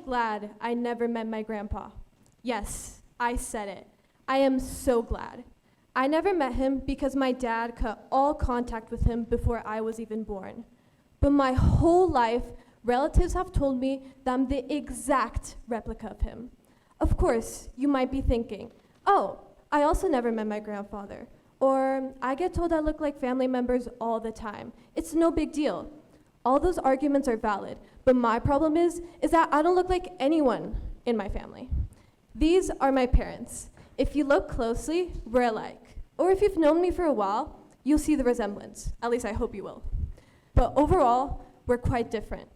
glad I never met my grandpa. Yes, I said it. I am so glad. I never met him because my dad cut all contact with him before I was even born. But my whole life, relatives have told me that I'm the exact replica of him. Of course, you might be thinking, oh, I also never met my grandfather. Or, I get told I look like family members all the time. It's no big deal. All those arguments are valid, but my problem is that I don't look like anyone in my family. These are my parents. If you look closely, we're alike. Or if you've known me for a while, you'll see the resemblance. At least I hope you will. But overall, we're quite different.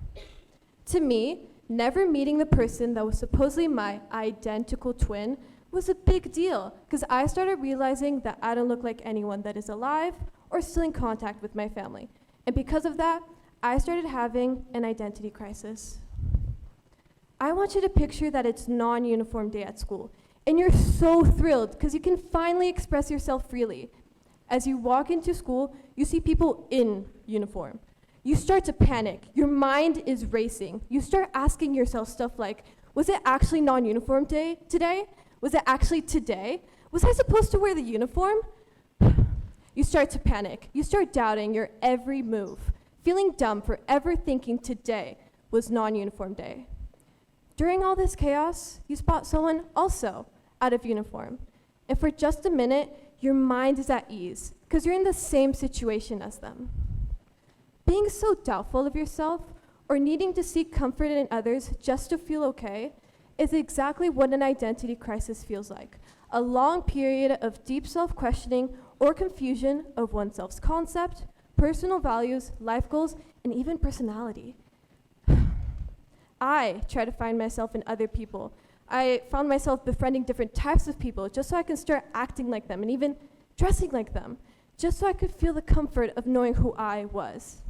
To me, never meeting the person that was supposedly my identical twin was a big deal, because I started realizing that I don't look like anyone that is alive or still in contact with my family. And because of that, I started having an identity crisis. I want you to picture that it's non-uniform day at school, and you're so thrilled because you can finally express yourself freely. As you walk into school, you see people in uniform. You start to panic. Your mind is racing. You start asking yourself stuff like, was it actually non-uniform day today? Was it actually today? Was I supposed to wear the uniform? You start to panic. You start doubting your every move, feeling dumb for ever thinking today was non-uniform day. During all this chaos, you spot someone also out of uniform. And for just a minute, your mind is at ease, because you're in the same situation as them. Being so doubtful of yourself, or needing to seek comfort in others just to feel okay, is exactly what an identity crisis feels like. A long period of deep self-questioning or confusion of oneself's concept, personal values, life goals, and even personality. I try to find myself in other people. I found myself befriending different types of people just so I can start acting like them and even dressing like them, just so I could feel the comfort of knowing who I was.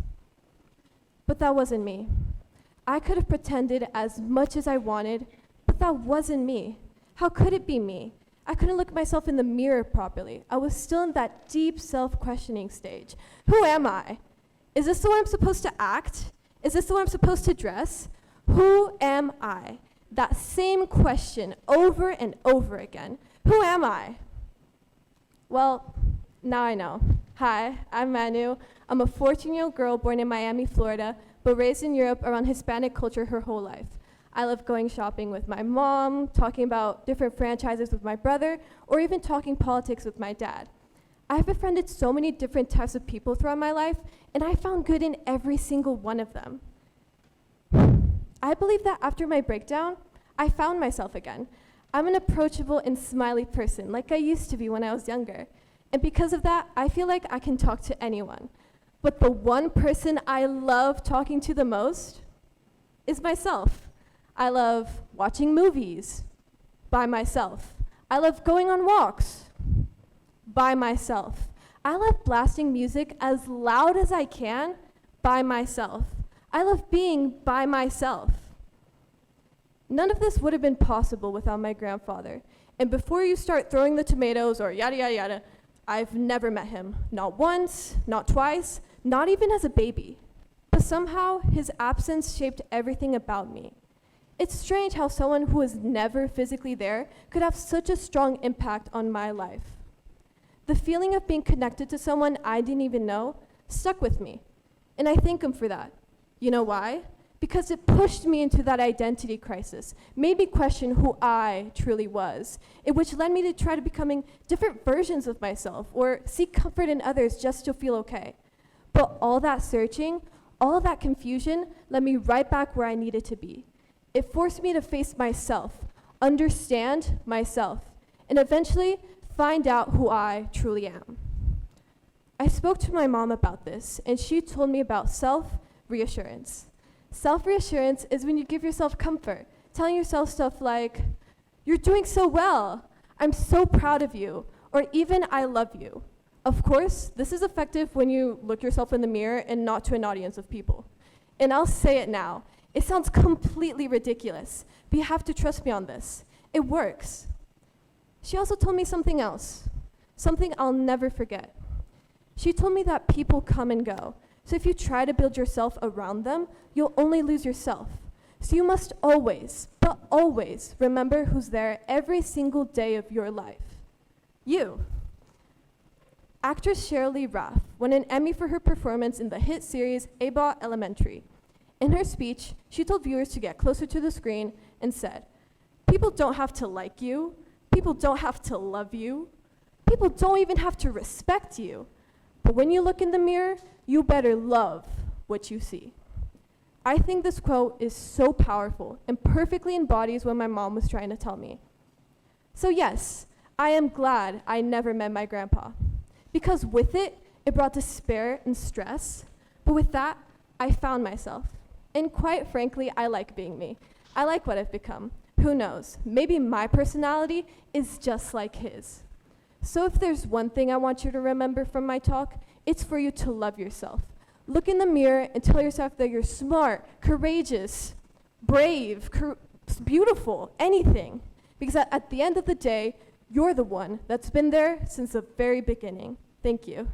But that wasn't me. I could have pretended as much as I wanted, but that wasn't me. How could it be me? I couldn't look myself in the mirror properly. I was still in that deep self-questioning stage. Who am I? Is this the way I'm supposed to act? Is this the way I'm supposed to dress? Who am I? That same question over and over again. Who am I? Well, now I know. Hi, I'm Emmanuelle. I'm a 14-year-old girl born in Miami, Florida, but raised in Europe around Hispanic culture her whole life. I love going shopping with my mom, talking about different franchises with my brother, or even talking politics with my dad. I've befriended so many different types of people throughout my life, and I found good in every single one of them. I believe that after my breakdown, I found myself again. I'm an approachable and smiley person, like I used to be when I was younger. And because of that, I feel like I can talk to anyone. But the one person I love talking to the most is myself. I love watching movies by myself. I love going on walks by myself. I love blasting music as loud as I can by myself. I love being by myself. None of this would have been possible without my grandfather. And before you start throwing the tomatoes or yada, yada, yada, I've never met him. Not once, not twice, not even as a baby. But somehow, his absence shaped everything about me. It's strange how someone who was never physically there could have such a strong impact on my life. The feeling of being connected to someone I didn't even know stuck with me. And I thank him for that. You know why? Because it pushed me into that identity crisis, made me question who I truly was, which led me to try to becoming different versions of myself or seek comfort in others just to feel okay. But all that searching, all that confusion led me right back where I needed to be. It forced me to face myself, understand myself, and eventually find out who I truly am. I spoke to my mom about this, and she told me about self-reassurance. Self-reassurance is when you give yourself comfort, telling yourself stuff like, "You're doing so well," "I'm so proud of you," or even "I love you." Of course, this is effective when you look yourself in the mirror and not to an audience of people. And I'll say it now. It sounds completely ridiculous, but you have to trust me on this. It works. She also told me something else, something I'll never forget. She told me that people come and go. So if you try to build yourself around them, you'll only lose yourself. So you must always, but always, remember who's there every single day of your life. You. Actress Sheryl Lee Ralph won an Emmy for her performance in the hit series Abbott Elementary. In her speech, she told viewers to get closer to the screen and said, "People don't have to like you. People don't have to love you. People don't even have to respect you. But when you look in the mirror, you better love what you see." I think this quote is so powerful and perfectly embodies what my mom was trying to tell me. So yes, I am glad I never met my grandpa, because with it brought despair and stress. But with that, I found myself. And quite frankly, I like being me. I like what I've become. Who knows? Maybe my personality is just like his. So if there's one thing I want you to remember from my talk, it's for you to love yourself. Look in the mirror and tell yourself that you're smart, courageous, brave, beautiful, anything. Because at the end of the day, you're the one that's been there since the very beginning. Thank you.